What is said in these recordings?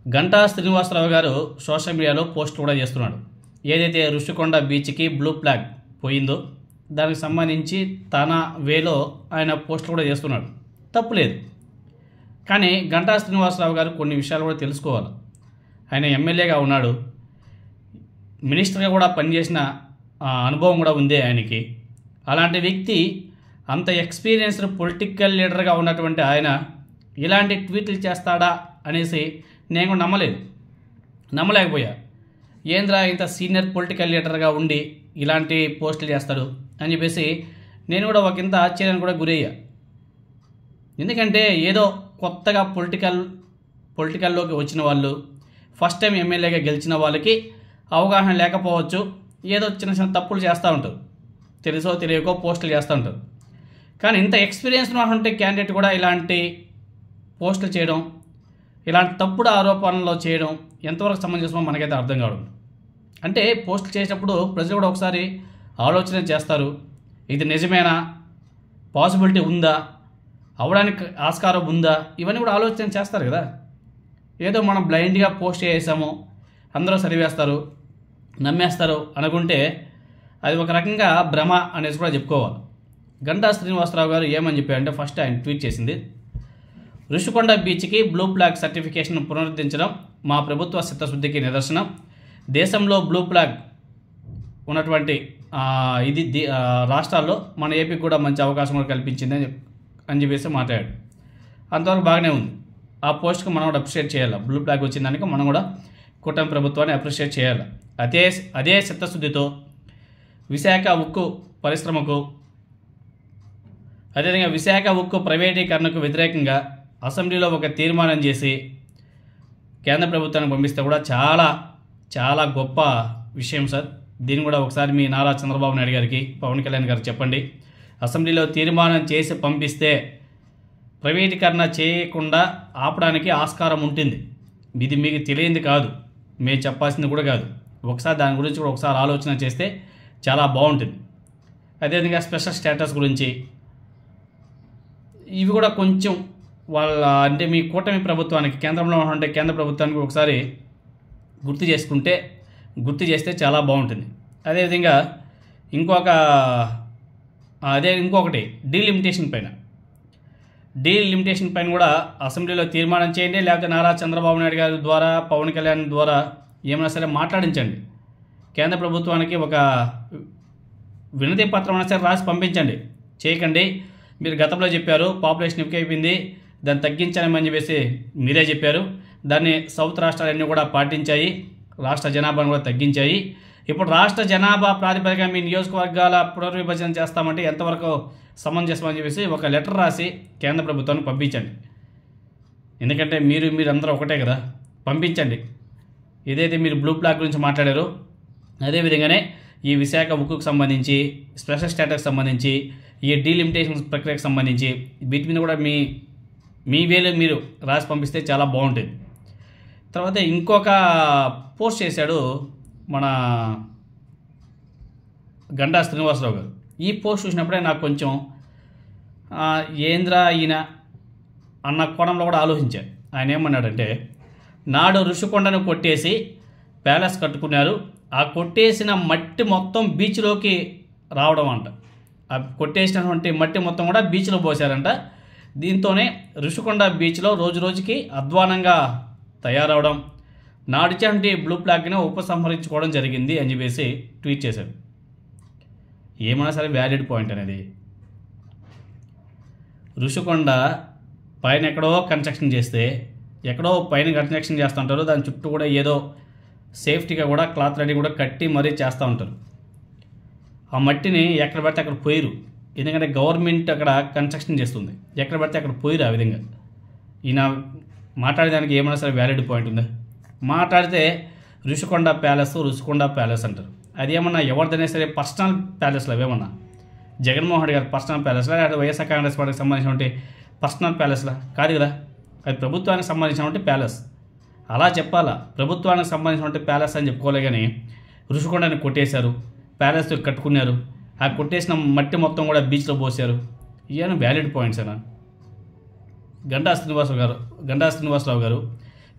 గంటా శ్రీనివాసరావు గారు సోషల్ మీడియాలో పోస్ట్ కూడా చేస్తున్నాడు. ఏదైతే ఋషికొండ బీచ్కి బ్లూ ఫ్లాగ్ పోయిందో దానికి సంబంధించి తన వేలో ఆయన పోస్ట్ కూడా చేస్తున్నాడు. తప్పులేదు. కానీ గంటా శ్రీనివాసరావు గారు కొన్ని విషయాలు కూడా తెలుసుకోవాలి. ఆయన ఎమ్మెల్యేగా ఉన్నాడు, మినిస్టర్గా కూడా పనిచేసిన అనుభవం కూడా ఉంది ఆయనకి. అలాంటి వ్యక్తి, అంత ఎక్స్పీరియన్స్డ్ పొలిటికల్ లీడర్గా ఉన్నటువంటి ఆయన ఇలాంటి ట్వీట్లు చేస్తాడా అనేసి నేను కూడా నమ్మలేకపోయా. ఏంద్రా ఇంత సీనియర్ పొలిటికల్ లీడర్గా ఉండి ఇలాంటి పోస్టులు చేస్తాడు అని చెప్పేసి నేను కూడా ఒక ఇంత ఆశ్చర్యానికి కూడా గురయ్యా. ఎందుకంటే ఏదో కొత్తగా పొలిటికల్లోకి వచ్చిన వాళ్ళు, ఫస్ట్ టైం ఎమ్మెల్యేగా గెలిచిన వాళ్ళకి అవగాహన లేకపోవచ్చు, ఏదో చిన్న చిన్న తప్పులు చేస్తూ ఉంటారు, తెలుసో తెలియకో పోస్టులు చేస్తూ ఉంటారు. కానీ ఇంత ఎక్స్పీరియన్స్ ఉన్నటువంటి క్యాండిడేట్ కూడా ఇలాంటి పోస్టులు చేయడం, ఇలాంటి తప్పుడు ఆరోపణలు చేయడం ఎంతవరకు సమంజసమో మనకైతే అర్థం కావడం. అంటే పోస్టులు చేసేటప్పుడు ప్రజలు కూడా ఒకసారి ఆలోచన చేస్తారు, ఇది నిజమేనా, పాసిబిలిటీ ఉందా, అవడానికి ఆస్కారం ఉందా, ఇవన్నీ కూడా ఆలోచన చేస్తారు కదా. ఏదో మనం బ్లైండ్గా పోస్ట్ చేసాము, అందరూ సరివేస్తారు, నమ్మేస్తారు అనుకుంటే అది ఒక రకంగా భ్రమ అనేసి కూడా చెప్పుకోవాలి. గంటా శ్రీనివాసరావు గారు ఏమని చెప్పారంటే, ఫస్ట్ ఆయన ట్వీట్ చేసింది, ఋషికొండ బీచ్కి బ్లూ ఫ్లాగ్ సర్టిఫికేషన్ పునరుద్ధరించడం మా ప్రభుత్వ చిత్తశుద్ధికి నిదర్శనం. దేశంలో బ్లూ ఫ్లాగ్ ఉన్నటువంటి ఇది రాష్ట్రాల్లో మన ఏపీకి కూడా మంచి అవకాశం కూడా కల్పించింది అని చెప్పేసి మాట్లాడాడు. అంతవరకు బాగానే ఉంది. ఆ పోస్ట్కి మనం కూడా అప్రిషియేట్ చేయాలి. బ్లూ ఫ్లాగ్ వచ్చిన దానికి మనం కూడా కూటమి ప్రభుత్వాన్ని అప్రిషియేట్ చేయాలి. అదే చిత్తశుద్ధితో విశాఖ ఉక్కు పరిశ్రమకు, అదేవిధంగా విశాఖ ఉక్కు ప్రైవేటీకరణకు వ్యతిరేకంగా అసెంబ్లీలో ఒక తీర్మానం చేసి కేంద్ర ప్రభుత్వానికి పంపిస్తే కూడా చాలా చాలా గొప్ప విషయం సార్. దీన్ని కూడా ఒకసారి మీ నారా చంద్రబాబు నాయుడు గారికి, పవన్ కళ్యాణ్ గారికి చెప్పండి. అసెంబ్లీలో తీర్మానం చేసి పంపిస్తే ప్రైవేటీకరణ చేయకుండా ఆపడానికి ఆస్కారం ఉంటుంది. ఇది మీకు తెలియంది కాదు, మేము చెప్పాల్సింది కూడా కాదు. ఒకసారి దాని గురించి కూడా ఒకసారి ఆలోచన చేస్తే చాలా బాగుంటుంది. అదేవిధంగా స్పెషల్ స్టేటస్ గురించి ఇవి కూడా కొంచెం అంటే మీ కూటమి ప్రభుత్వానికి, కేంద్రంలో ఉంటే కేంద్ర ప్రభుత్వానికి ఒకసారి గుర్తు చేస్తే చాలా బాగుంటుంది. అదేవిధంగా ఇంకొకటి డీలిమిటేషన్ పైన కూడా అసెంబ్లీలో తీర్మానం చేయండి, లేకపోతే నారా చంద్రబాబు నాయుడు గారి ద్వారా, పవన్ కళ్యాణ్ ద్వారా ఏమైనా సరే మాట్లాడించండి. కేంద్ర ప్రభుత్వానికి ఒక వినతి పత్రం అయినా సరే రాసి పంపించండి. చేయకండి. మీరు గతంలో చెప్పారు పాపులేషన్ ఎక్కువైపోయింది, దాన్ని తగ్గించాలని చెప్పేసి మీరే చెప్పారు. దాన్ని సౌత్ రాష్ట్రాలన్నీ కూడా పాటించాయి, రాష్ట్ర జనాభాను కూడా తగ్గించాయి. ఇప్పుడు రాష్ట్ర జనాభా ప్రాతిపదికన మీ నియోజకవర్గాల పునర్విభజన చేస్తామంటే ఎంతవరకు సమంజసమని చెప్పేసి ఒక లెటర్ రాసి కేంద్ర ప్రభుత్వానికి పంపించండి. ఎందుకంటే మీరందరూ ఒకటే కదా, పంపించండి. ఏదైతే మీరు బ్లూ ఫ్లాగ్ గురించి మాట్లాడారో అదేవిధంగానే ఈ విశాఖ ఉక్కుకు సంబంధించి, స్పెషల్ స్టేటస్కి సంబంధించి, ఈ డీలిమిటేషన్ ప్రక్రియకు సంబంధించి వీటి మీద కూడా మీ వేలు మీరు రాసి పంపిస్తే చాలా బాగుంటుంది. తర్వాత ఇంకొక పోస్ట్ చేశాడు మన గంటా శ్రీనివాసరావు గారు. ఈ పోస్ట్ చూసినప్పుడే నాకు కొంచెం ఏంద్రా ఈయన అన్న కోణంలో కూడా ఆలోచించాను. ఆయన ఏమన్నాడంటే, నాడు ఋషికొండను కొట్టేసి ప్యాలెస్ కట్టుకున్నారు, ఆ కొట్టేసిన మట్టి మొత్తం బీచ్లోకి రావడం అంట. ఆ కొట్టేసినటువంటి మట్టి మొత్తం కూడా బీచ్లో పోసారంట. దీంతోనే ఋషికొండ బీచ్లో రోజు రోజుకి అధ్వానంగా తయారవడం, నాడిచంటి బ్లూ ఫ్లాగ్ని ఉపసంహరించుకోవడం జరిగింది అని చెప్పేసి ట్వీట్ చేశాడు. ఏమైనా సరే వ్యాలిడ్ పాయింట్ అనేది. ఋషికొండ పైన ఎక్కడో కన్స్ట్రక్షన్ చేస్తే, ఎక్కడో పైన కన్స్ట్రక్షన్ చేస్తూ ఉంటారు, దాని చుట్టూ కూడా ఏదో సేఫ్టీగా కూడా క్లాత్ రెడీ కూడా కట్టి మరీ చేస్తూ ఉంటారు. ఆ మట్టిని ఎక్కడ పడితే అక్కడ పోయిరు, ఎందుకంటే గవర్నమెంట్ అక్కడ కన్స్ట్రక్షన్ చేస్తుంది, ఎక్కడ పడితే అక్కడ పోయిరు. ఆ విధంగా ఈయన మాట్లాడేదానికి ఏమైనా సరే వ్యాలిడ్ పాయింట్ ఉందా? మాట్లాడితే ఋషికొండ ప్యాలెస్ అంటారు. అది ఏమన్నా ఎవరిదైనా సరే పర్సనల్ ప్యాలెస్లో ఏమన్నా జగన్మోహన్ రెడ్డి గారి పర్సనల్ ప్యాలెస్లా, లేదా వైఎస్ఆర్ కాంగ్రెస్ పార్టీకి సంబంధించినటువంటి పర్సనల్ ప్యాలెస్లా? కాదు కదా, అది ప్రభుత్వానికి సంబంధించినటువంటి ప్యాలెస్. అలా చెప్పాలా, ప్రభుత్వానికి సంబంధించినటువంటి ప్యాలెస్ అని చెప్పుకోలే. కానీ ఋషికొండని కొట్టేశారు, ప్యాలెస్ కట్టుకున్నారు, ఆ కొట్టేసిన మట్టి మొత్తం కూడా బీచ్లో పోసారు. ఇవన్నీ వ్యాలిడ్ పాయింట్స్ అయినా? గంటా శ్రీనివాసరావు గారు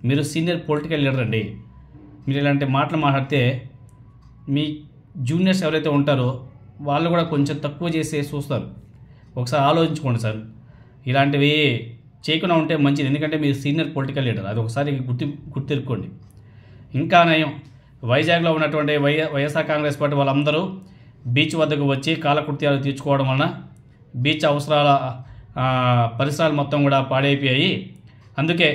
మీరు సీనియర్ పొలిటికల్ లీడర్ అండి. మీరు ఇలాంటి మాటలు మాట్లాడితే మీ జూనియర్స్ ఎవరైతే ఉంటారో వాళ్ళు కూడా కొంచెం తక్కువ చేసి చూస్తారు. ఒకసారి ఆలోచించుకోండి సార్. ఇలాంటివి చేయకుండా ఉంటే మంచిది. ఎందుకంటే మీరు సీనియర్ పొలిటికల్ లీడర్, అది ఒకసారి గుర్తిరుక్కోండి. ఇంకా నయం, వైజాగ్లో ఉన్నటువంటి వైఎస్ఆర్ కాంగ్రెస్ పార్టీ వాళ్ళందరూ బీచ్ వద్దకు వచ్చి కాలకృత్యాలు తీర్చుకోవడం వలన బీచ్ అవసరాల పరిసరాలు మొత్తం కూడా పాడైపోయాయి. అందుకే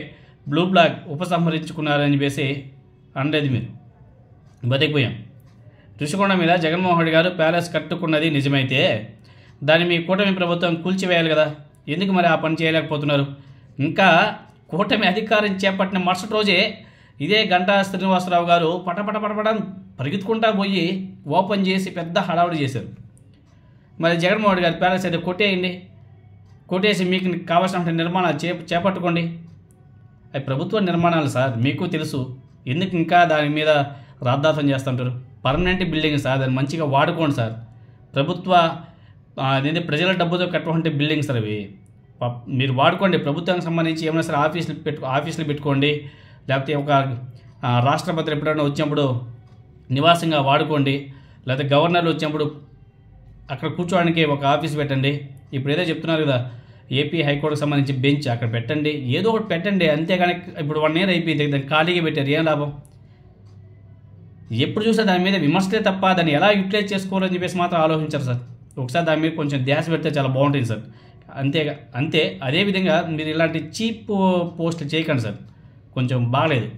బ్లూ ఫ్లాగ్ ఉపసంహరించుకున్నారని చెప్పేసి అనలేదు. మీరు బతికిపోయాం. ఋషికొండ మీద జగన్మోహన్ రెడ్డి గారు ప్యాలెస్ కట్టుకున్నది నిజమైతే దాన్ని మీ కూటమి ప్రభుత్వం కూల్చివేయాలి కదా. ఎందుకు మరి ఆ పని చేయలేకపోతున్నారు? ఇంకా కూటమి అధికారం చేపట్టిన మరుసటి రోజే ఇదే గంటా శ్రీనివాసరావు గారు పటపటపటపడం పరిగెత్తుకుంటా పోయి ఓపెన్ చేసి పెద్ద హడావుడి చేశారు. మరి జగన్మోహన్ రెడ్డి గారి ప్యాలెస్ అయితే కొట్టేయండి, కొట్టేసి మీకు కావాల్సిన నిర్మాణాలు చేపట్టుకోండి. అవి ప్రభుత్వ నిర్మాణాలు సార్, మీకు తెలుసు. ఎందుకు ఇంకా దాని మీద రాద్ధాంతం చేస్తుంటారు? పర్మనెంట్ బిల్డింగ్ సార్, దాన్ని మంచిగా వాడుకోండి సార్. ప్రభుత్వ అదేంటి ప్రజల డబ్బుతో కట్టుకుంటే బిల్డింగ్స్ సార్ అవి. మీరు వాడుకోండి. ప్రభుత్వానికి సంబంధించి ఏమైనా సరే ఆఫీసులు పెట్టుకోండి, లేకపోతే ఒక రాష్ట్రపతి ఎప్పుడైనా వచ్చినప్పుడు నివాసంగా వాడుకోండి, లేకపోతే గవర్నర్లు వచ్చినప్పుడు అక్కడ కూర్చోడానికి ఒక ఆఫీస్ పెట్టండి. ఇప్పుడు ఏదో చెప్తున్నారు కదా, ఏపీ హైకోర్టుకు సంబంధించి బెంచ్ అక్కడ పెట్టండి, ఏదో ఒకటి పెట్టండి. అంతేగాని ఇప్పుడు 1 year అయిపోయింది, దాన్ని ఖాళీగా పెట్టారు, ఏం లాభం? ఎప్పుడు చూస్తే దాని మీద విమర్శలే తప్ప దాన్ని ఎలా యూటిలైజ్ చేసుకోవాలని చెప్పేసి మాత్రం ఆలోచించారు సార్. ఒకసారి దాని మీద కొంచెం ధ్యాస పెడితే చాలా బాగుంటుంది సార్. అంతే. అదేవిధంగా మీరు ఇలాంటి చీప్ పోస్టులు చేయకండి సార్, కొంచెం బాగలేదు.